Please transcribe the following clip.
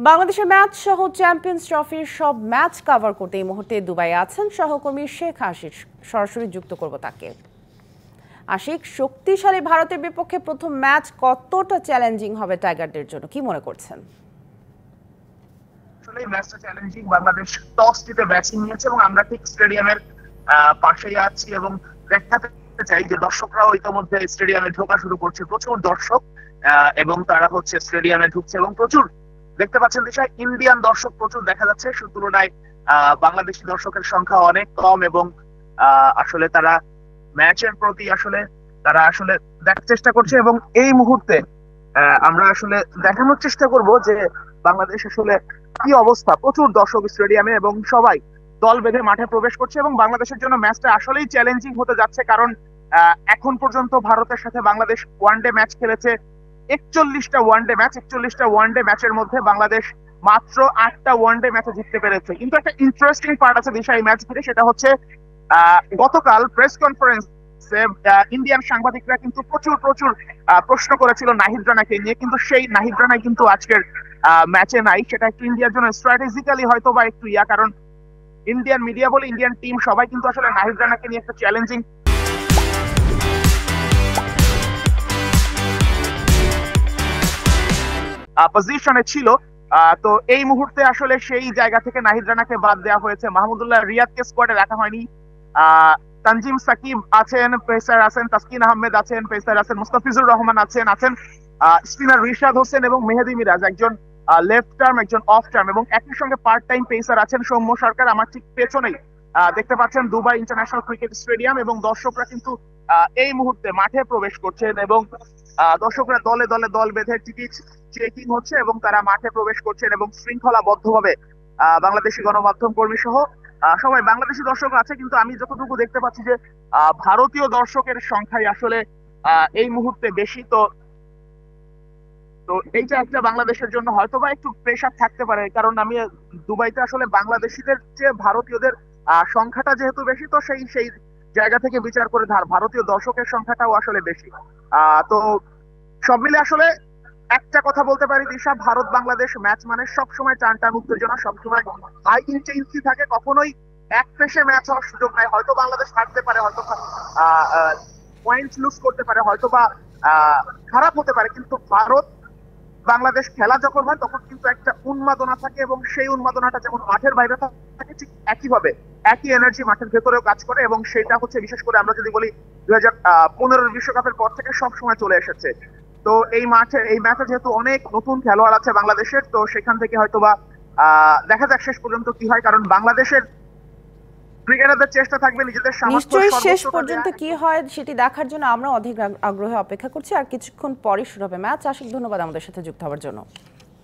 বাংলাদেশের ম্যাচ সহ চ্যাম্পিয়ন্স ট্রফির সব ম্যাচ কভার করতে এই মুহূর্তে দুবাই আছেন সহকর্মী শেখ আশিক। সরাসরি যুক্ত করব তাকে। আশিক, শক্তিশালী ভারতের বিপক্ষে প্রথম ম্যাচ কতটা চ্যালেঞ্জিং হবে টাইগারদের জন্য, কি মনে করছেন? আসলে এই ম্যাচটা চ্যালেঞ্জিং। বাংলাদেশ টস জিতে ব্যাটিং নিয়েছে এবং আমরা ঠিক স্টেডিয়ামের পাশেই আছি এবং দেখাতে চাই যে দর্শকরাও ইতিমধ্যে স্টেডিয়ামে ঢোকা শুরু করছে। প্রচুর দর্শক এবং তারা স্টেডিয়ামে ঢুকছে এবং প্রচুর দেখতে পাচ্ছেন দিশায় ইন্ডিয়ান দর্শক প্রচুর দেখা যাচ্ছে। সে তুলনায় বাংলাদেশি দর্শকের সংখ্যা অনেক কম এবং আসলে তারা ম্যাচের প্রতি তারা দেখার চেষ্টা করছে এবং এই মুহূর্তে আমরা দেখানোর চেষ্টা করব যে বাংলাদেশ কি অবস্থা। প্রচুর দর্শক স্টেডিয়ামে এবং সবাই দল বেঁধে মাঠে প্রবেশ করছে এবং বাংলাদেশের জন্য ম্যাচটা আসলেই চ্যালেঞ্জিং হতে যাচ্ছে। কারণ এখন পর্যন্ত ভারতের সাথে বাংলাদেশ ওয়ানডে ম্যাচ খেলেছে 41টা ওয়ানডে ম্যাচের মধ্যে বাংলাদেশ মাত্র 8টা ওয়ানডে ম্যাচে জিততে পেরেছে। কিন্তু একটা ইন্টারেস্টিং পার্ট আছে দিশা এই ম্যাচ ঘিরে, সেটা হচ্ছে গতকাল প্রেস কনফারেন্সে ইন্ডিয়ান সাংবাদিকরা কিন্তু প্রচুর প্রশ্ন করেছিল নাহিদ রানাকে নিয়ে, কিন্তু সেই নাহিদ রানাই কিন্তু আজকের ম্যাচে নাই। সেটা একটু ইন্ডিয়ার জন্য স্ট্র্যাটেজিক্যালি হয়তো বা একটু কারণ ইন্ডিয়ান মিডিয়া বলে ইন্ডিয়ান টিম সবাই কিন্তু নাহিদ রানাকে নিয়ে একটা চ্যালেঞ্জিং পজিশনে ছিল। তো এই মুহূর্তে সেই জায়গা থেকে নাহিদ রানাকে বাদ দেওয়া হয়েছে। মাহমুদুল্লাহ রিয়াদকে স্কোয়াডে রাখা হয়নি। তানজিম সাকিব আছেন, পেসার আছেন তাসকিন আহমেদ আছেন, পেসার আছেন মুস্তাফিজুর রহমান আছেন স্পিনার রিশাদ হোসেন এবং মেহেদি মিরাজ, একজন লেফট আর্ম একজন অফ টার্ম, এবং একই সঙ্গে পার্ট টাইম পেসার আছেন সৌম্য সরকার। আমার ঠিক পেছনেই দেখতে পাচ্ছেন দুবাই ইন্টারন্যাশনাল ক্রিকেট স্টেডিয়াম এবং দর্শকরা কিন্তু এই মুহূর্তে মাঠে প্রবেশ করছেন এবং দর্শকরা দলে দলে দল বেঁধে টিকিট চেকিং হচ্ছে এবং তারা মাঠে প্রবেশ করছেন এবং শৃঙ্খলাবদ্ধভাবে বাংলাদেশি গণমাধ্যম কর্মী সহ সবাই বাংলাদেশি দর্শক আছে। কিন্তু আমি যতটুকু দেখতে পাচ্ছি যে ভারতীয় দর্শকের সংখ্যাই এই মুহূর্তে বেশি। তো এইটা একটা বাংলাদেশের জন্য হয়তোবা একটু প্রেশার থাকতে পারে, কারণ আমি দুবাইতে বাংলাদেশিদের চেয়ে ভারতীয়দের সংখ্যাটা যেহেতু বেশি, তো সেই জায়গা থেকে বিচার করে ভারতীয় দর্শকের সংখ্যাটাও বেশি। তো সব মিলে একটা কথা বলতে পারি দিশা, ভারত বাংলাদেশ ম্যাচ মানে সবসময় টান উত্তেজনা, সবসময় হাই ইন্টেন্সিটি থাকে, কখনোই এক পেশে ম্যাচ হওয়ার সুযোগ নাই। হয়তো বাংলাদেশ হারতে পারে, হয়তো পয়েন্ট লুজ করতে পারে, হয়তো বা খারাপ হতে পারে, কিন্তু ভারত বাংলাদেশ খেলা যখন হয় তখন কিন্তু একটা উন্মাদনা থাকে এবং সেই উন্মাদনাটা যেমন মাঠের বাইরে থাকে ঠিক একইভাবে একই এনার্জি মাঠের ভেতরেও কাজ করে এবং সেটা বিশেষ করে আমরা যদি বলি 2015 বিশ্বকাপের পর থেকে সব সময় চলে এসেছে। তো এই ম্যাচে যেহেতু অনেক নতুন খেলোয়াড় আছে বাংলাদেশের, তো সেখান থেকে হয়তোবা দেখা যাক শেষ পর্যন্ত কি হয়, কারণ বাংলাদেশের ক্রিকেটারদের চেষ্টা থাকবে নিজেদের নিশ্চয়ই শেষ পর্যন্ত কি হয় সেটি দেখার জন্য আমরা অধিক আগ্রহে অপেক্ষা করছি। আর কিছুক্ষণ পরে শুরু হবে ম্যাচ। আশিক, ধন্যবাদ আমাদের সাথে যুক্ত হওয়ার জন্য।